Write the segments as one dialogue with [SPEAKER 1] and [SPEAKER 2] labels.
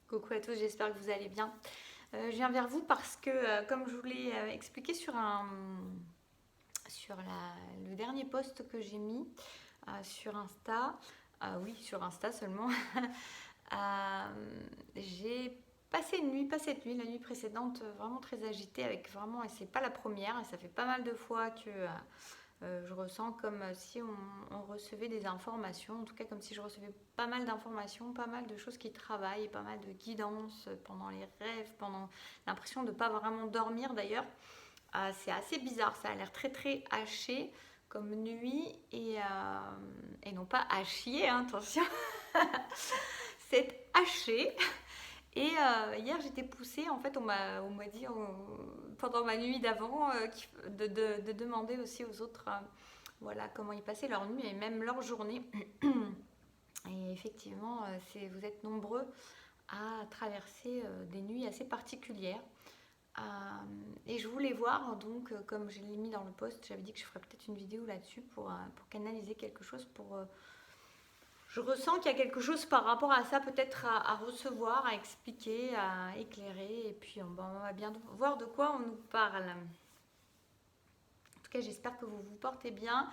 [SPEAKER 1] Coucou à tous, j'espère que vous allez bien. Je viens vers vous parce que, comme je vous l'ai expliqué le dernier post que j'ai mis sur Insta, oui, sur Insta seulement, j'ai passé une nuit, pas cette nuit, la nuit précédente, vraiment très agitée, avec vraiment, et c'est pas la première, et ça fait pas mal de fois que je ressens comme si on recevait des informations, en tout cas comme si je recevais pas mal d'informations, pas mal de choses qui travaillent, pas mal de guidance pendant les rêves, pendant l'impression de ne pas vraiment dormir d'ailleurs. C'est assez bizarre, ça a l'air très très haché comme nuit et non pas à chier, hein, attention, c'est haché. Et hier j'étais poussée, en fait on m'a dit pendant ma nuit d'avant de demander aussi aux autres voilà, comment ils passaient leur nuit et même leur journée. Et effectivement, vous êtes nombreux à traverser des nuits assez particulières. Euh, et je voulais voir, donc comme je l'ai mis dans le post, j'avais dit que je ferais peut-être une vidéo là-dessus pour canaliser quelque chose, je ressens qu'il y a quelque chose par rapport à ça peut-être à recevoir, à expliquer, à éclairer, et puis on va bien voir de quoi on nous parle. En tout cas, j'espère que vous vous portez bien.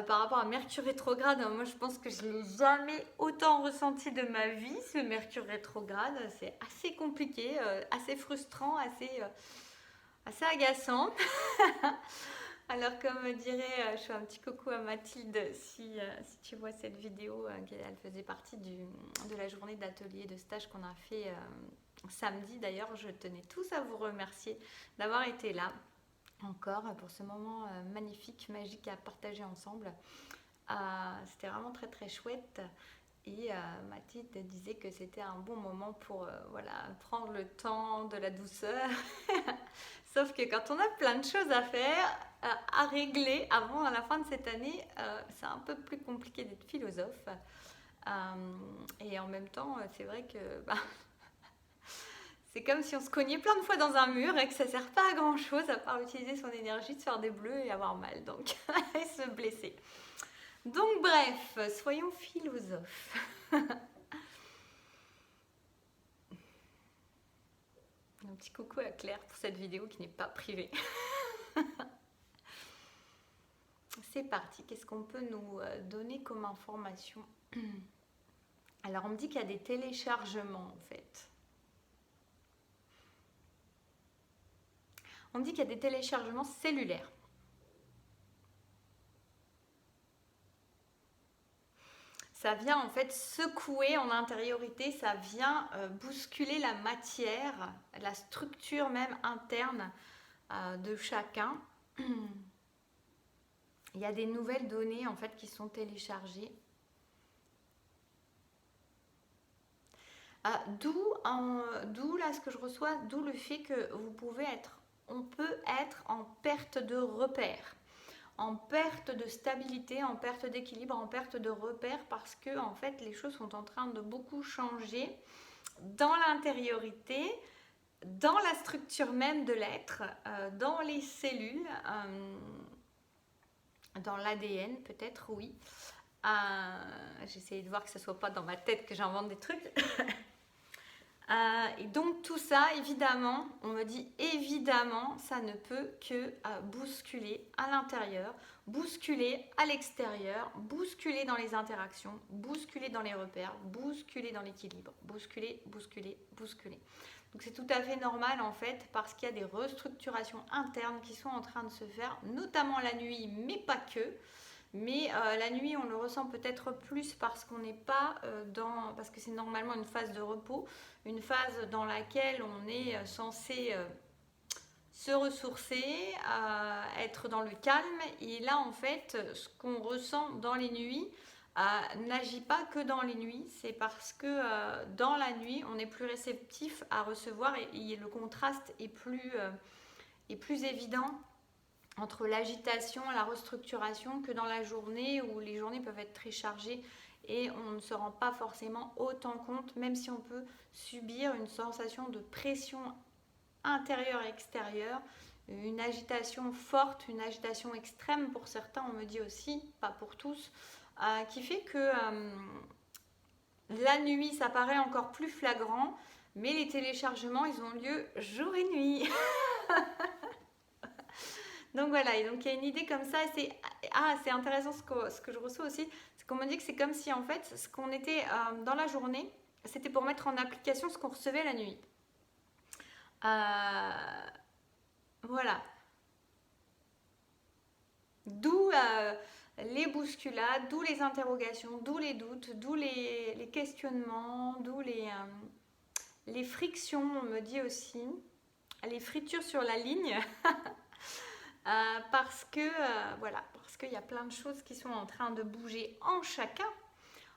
[SPEAKER 1] Par rapport à Mercure rétrograde, moi je pense que je ne l'ai jamais autant ressenti de ma vie, ce Mercure rétrograde. C'est assez compliqué, assez frustrant, assez agaçant. Alors comme dirait, je fais un petit coucou à Mathilde si tu vois cette vidéo, elle faisait partie de la journée d'atelier de stage qu'on a fait samedi. D'ailleurs, je tenais tous à vous remercier d'avoir été là encore pour ce moment magnifique, magique à partager ensemble. C'était vraiment très très chouette. Et Mathilde disait que c'était un bon moment pour voilà, prendre le temps de la douceur. Sauf que quand on a plein de choses à faire, à régler avant la fin de cette année, c'est un peu plus compliqué d'être philosophe. Et en même temps, c'est vrai que c'est comme si on se cognait plein de fois dans un mur et que ça ne sert pas à grand chose à part utiliser son énergie, de faire des bleus et avoir mal, donc et se blesser. Donc bref, soyons philosophes. Un petit coucou à Claire pour cette vidéo qui n'est pas privée. C'est parti, qu'est-ce qu'on peut nous donner comme information? Alors on me dit qu'il y a des téléchargements en fait. On me dit qu'il y a des téléchargements cellulaires. Ça vient en fait secouer en intériorité, ça vient bousculer la matière, la structure même interne de chacun. Il y a des nouvelles données en fait qui sont téléchargées. D'où là ce que je reçois, d'où le fait que on peut être en perte de repère, en perte de stabilité, en perte d'équilibre, en perte de repère parce que en fait les choses sont en train de beaucoup changer dans l'intériorité, dans la structure même de l'être, dans les cellules, dans l'ADN peut-être, oui. J'essaie de voir que ce ne soit pas dans ma tête que j'invente des trucs. Et donc tout ça, évidemment, on me dit évidemment, ça ne peut que bousculer à l'intérieur, bousculer à l'extérieur, bousculer dans les interactions, bousculer dans les repères, bousculer dans l'équilibre, bousculer, bousculer, bousculer. Donc c'est tout à fait normal en fait parce qu'il y a des restructurations internes qui sont en train de se faire, notamment la nuit, mais pas que. Mais la nuit, on le ressent peut-être plus parce qu'on n'est pas parce que c'est normalement une phase de repos, une phase dans laquelle on est censé se ressourcer, être dans le calme. Et là, en fait, ce qu'on ressent dans les nuits n'agit pas que dans les nuits. C'est parce que dans la nuit, on est plus réceptif à recevoir et le contraste est plus évident entre l'agitation et la restructuration que dans la journée où les journées peuvent être très chargées et on ne se rend pas forcément autant compte, même si on peut subir une sensation de pression intérieure et extérieure, une agitation forte, une agitation extrême pour certains, on me dit aussi, pas pour tous, qui fait que la nuit ça paraît encore plus flagrant Mais les téléchargements, ils ont lieu jour et nuit. Donc voilà, et donc il y a une idée comme ça, c'est intéressant ce que je reçois aussi, c'est qu'on me dit que c'est comme si en fait, ce qu'on était dans la journée, c'était pour mettre en application ce qu'on recevait la nuit. Euh, voilà. D'où les bousculades, d'où les interrogations, d'où les doutes, d'où les questionnements, d'où les frictions, on me dit aussi, les fritures sur la ligne. Parce que voilà, parce qu'il y a plein de choses qui sont en train de bouger en chacun.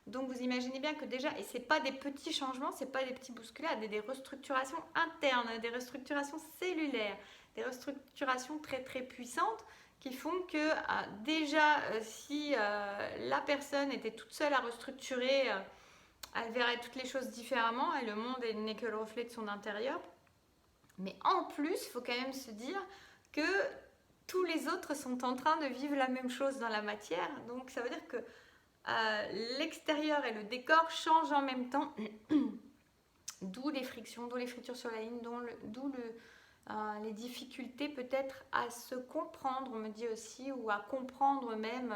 [SPEAKER 1] Donc vous imaginez bien que déjà, et c'est pas des petits changements, c'est pas des petits bousculades, des restructurations internes, des restructurations cellulaires, des restructurations très très puissantes qui font que déjà si la personne était toute seule à restructurer, elle verrait toutes les choses différemment et le monde n'est que le reflet de son intérieur. Mais en plus, il faut quand même se dire que tous les autres sont en train de vivre la même chose dans la matière. Donc ça veut dire que l'extérieur et le décor changent en même temps. D'où les frictions, d'où les fritures sur la ligne, d'où les difficultés peut-être à se comprendre, on me dit aussi, ou à comprendre même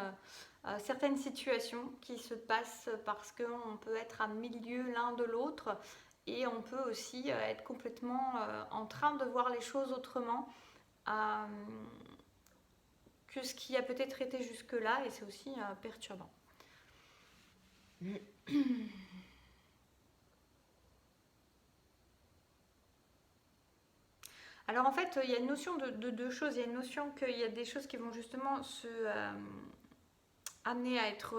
[SPEAKER 1] certaines situations qui se passent parce qu'on peut être à milieu l'un de l'autre et on peut aussi être complètement en train de voir les choses autrement que ce qui a peut-être été jusque-là, et c'est aussi perturbant. Alors en fait, il y a une notion de deux choses. Il y a une notion qu'il y a des choses qui vont justement se amener à être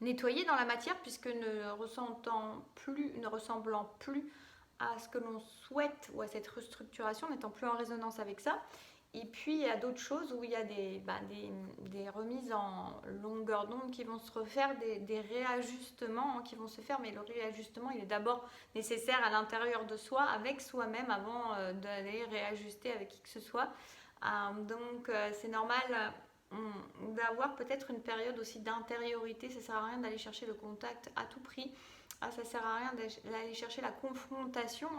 [SPEAKER 1] nettoyées dans la matière, puisque ne ressemblant plus à ce que l'on souhaite ou à cette restructuration, n'étant plus en résonance avec ça. Et puis il y a d'autres choses où il y a des remises en longueur d'onde qui vont se refaire, des réajustements qui vont se faire, mais le réajustement il est d'abord nécessaire à l'intérieur de soi, avec soi-même, avant d'aller réajuster avec qui que ce soit. Donc c'est normal d'avoir peut-être une période aussi d'intériorité. Ça sert à rien d'aller chercher le contact à tout prix. Ça sert à rien d'aller chercher la confrontation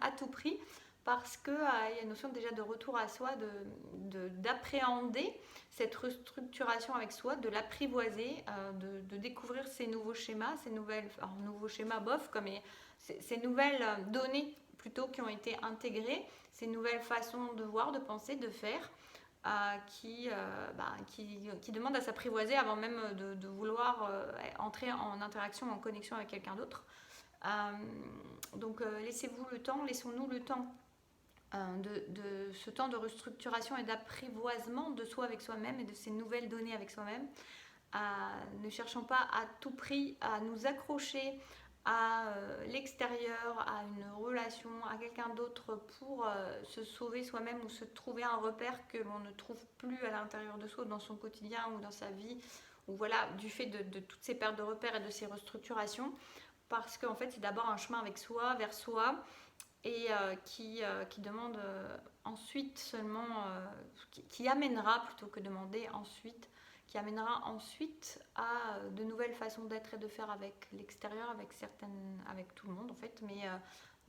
[SPEAKER 1] à tout prix, parce qu'il y a une notion déjà de retour à soi, d'appréhender cette restructuration avec soi, de l'apprivoiser, de découvrir ces nouveaux schémas, nouveaux schémas bof, comme ces nouvelles données plutôt qui ont été intégrées, ces nouvelles façons de voir, de penser, de faire, qui demandent à s'apprivoiser avant même de vouloir entrer en interaction, en connexion avec quelqu'un d'autre. Donc laissez-vous le temps, laissons-nous le temps de ce temps de restructuration et d'apprivoisement de soi avec soi-même et de ces nouvelles données avec soi-même. Ne cherchons pas à tout prix à nous accrocher à l'extérieur, à une relation, à quelqu'un d'autre pour se sauver soi-même ou se trouver un repère que l'on ne trouve plus à l'intérieur de soi, dans son quotidien ou dans sa vie, ou voilà, du fait de toutes ces pertes de repères et de ces restructurations, parce qu'en fait c'est d'abord un chemin avec soi, vers soi, et qui demande ensuite seulement, qui amènera, plutôt que demander ensuite, qui amènera ensuite à de nouvelles façons d'être et de faire avec l'extérieur, avec tout le monde en fait, mais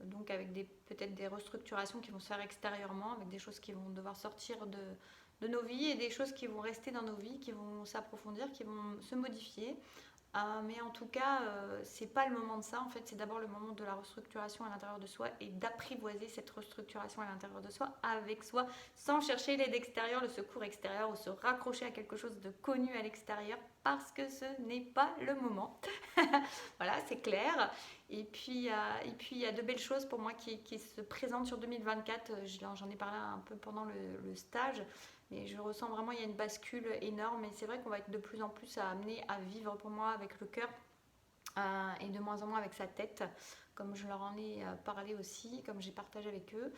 [SPEAKER 1] donc avec peut-être des restructurations qui vont se faire extérieurement, avec des choses qui vont devoir sortir de nos vies et des choses qui vont rester dans nos vies, qui vont s'approfondir, qui vont se modifier. Mais en tout cas, c'est pas le moment de ça. En fait, c'est d'abord le moment de la restructuration à l'intérieur de soi et d'apprivoiser cette restructuration à l'intérieur de soi avec soi, sans chercher l'aide extérieure, le secours extérieur ou se raccrocher à quelque chose de connu à l'extérieur, parce que ce n'est pas le moment. Voilà, c'est clair. Et puis il y a de belles choses pour moi qui se présentent sur 2024. J'en ai parlé un peu pendant le stage. Et je ressens vraiment, il y a une bascule énorme. Et c'est vrai qu'on va être de plus en plus amené à vivre pour moi avec le cœur et de moins en moins avec sa tête, comme je leur en ai parlé aussi, comme j'ai partagé avec eux.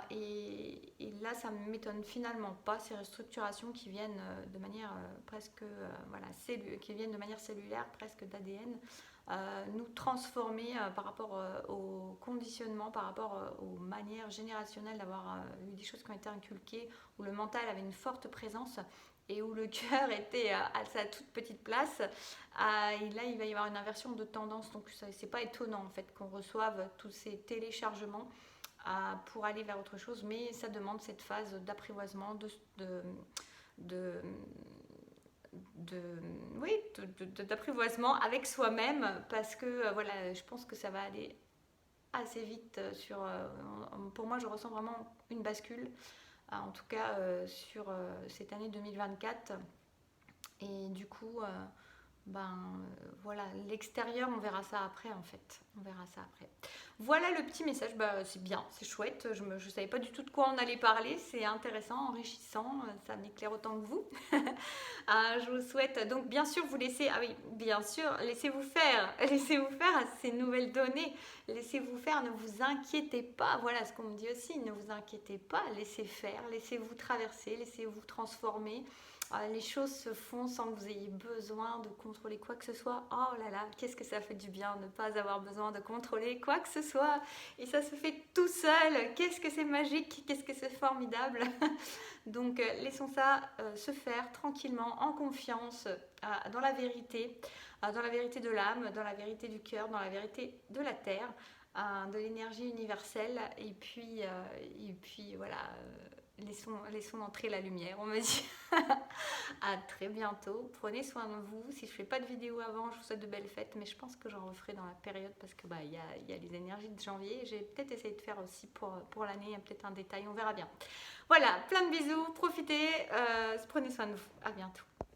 [SPEAKER 1] Et là, ça ne m'étonne finalement pas, ces restructurations qui viennent de manière presque qui viennent de manière cellulaire, presque d'ADN, nous transformer par rapport au conditionnement, par rapport aux manières générationnelles d'avoir eu des choses qui ont été inculquées, où le mental avait une forte présence et où le cœur était à sa toute petite place, et là il va y avoir une inversion de tendance. Donc c'est pas étonnant en fait qu'on reçoive tous ces téléchargements pour aller vers autre chose, mais ça demande cette phase d'apprivoisement, de, de, oui, d'apprivoisement avec soi-même, parce que voilà, je pense que ça va aller assez vite pour moi, je ressens vraiment une bascule, en tout cas sur cette année 2024. Et du coup, voilà, l'extérieur, on verra ça après en fait. On verra ça après. Voilà le petit message, c'est bien, c'est chouette. Je ne savais pas du tout de quoi on allait parler. C'est intéressant, enrichissant, ça m'éclaire autant que vous. Je vous souhaite donc bien sûr vous laisser, ah oui, bien sûr, laissez-vous faire à ces nouvelles données. Laissez-vous faire, ne vous inquiétez pas. Voilà ce qu'on me dit aussi, ne vous inquiétez pas, laissez faire, laissez-vous traverser, laissez-vous transformer. Les choses se font sans que vous ayez besoin de contrôler quoi que ce soit. Oh là là, qu'est-ce que ça fait du bien de ne pas avoir besoin de contrôler quoi que ce soit. Et ça se fait tout seul. Qu'est-ce que c'est magique, qu'est-ce que c'est formidable. Donc laissons ça se faire tranquillement, en confiance, dans la vérité de l'âme, dans la vérité du cœur, dans la vérité de la terre, de l'énergie universelle. Et puis voilà. Laissons entrer la lumière, on me dit. À très bientôt. Prenez soin de vous. Si je fais pas de vidéo avant, je vous souhaite de belles fêtes, mais je pense que j'en referai dans la période parce que il y a les énergies de janvier. J'ai peut-être essayé de faire aussi pour l'année, il y a peut-être un détail, on verra bien. Voilà, plein de bisous, profitez, prenez soin de vous. À bientôt.